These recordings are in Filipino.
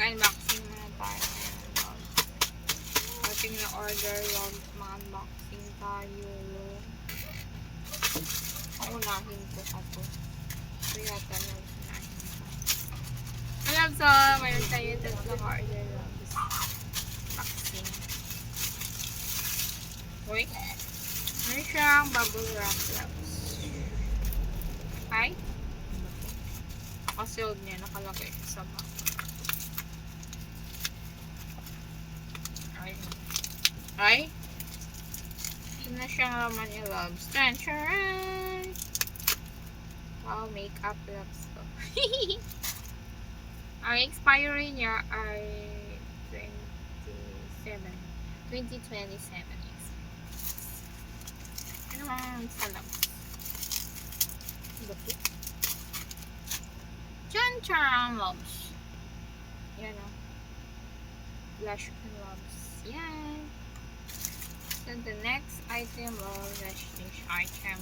Mag-unboxing muna tayo ngayon. Ating na-order yung mag-unboxing tayo. Unahin ko ka to. So, yata na unahin ko. Alam so, mayroon tayo tatlong order lang. Unboxing. Uy. Meron siyang bubble wrap labs. Ay? Nakasealed niya. Nakalagay sa box. Ay? Ito na siyang laman ni Loves. Tansharan! Wow, makeup Loves to. Ang expiry niya ay 2027. Ano ang sa Loves? Bakit? Tansharan Loves. Yan o. Blush and Loves. Yan. So the next item of this item,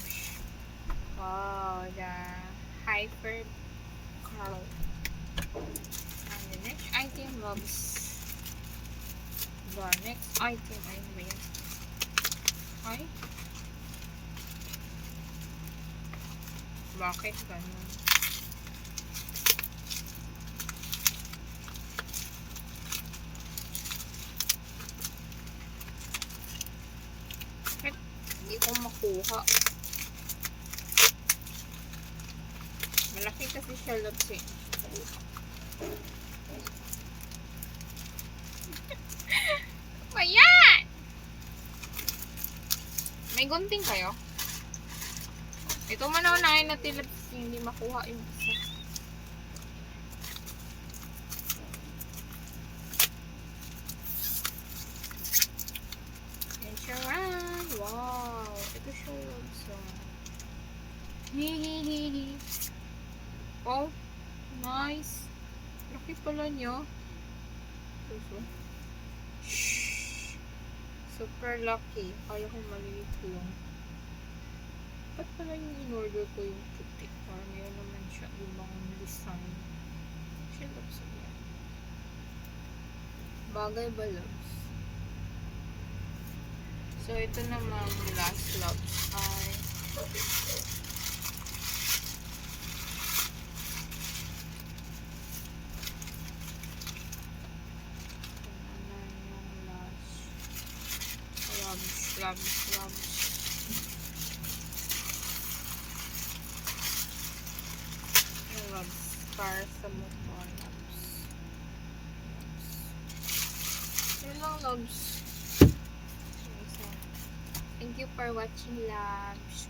wow, the Hyper Curl. And the next item loves the next item ay wait. Ay? Bakit ganun? Hindi ko makuha. Malaki kasi siya loves eh. Ayan! May gunting kayo? Ito manaunahin natin loves hindi makuha yung isa. Tansharan! Wow! Ito siya loves. Hehehehe. Oh, nice. Laki pala niya. Super lucky. Kaya kong maliit yung. Ba't pala yung in-order ko yung puti? Parang yun naman siya ibang design. Siya loves niya. Bagay ba loves? So, ito naman last loves ay Loves. Loves. Para sa mukha. Loves. Yun lang, loves. Thank you for watching, loves.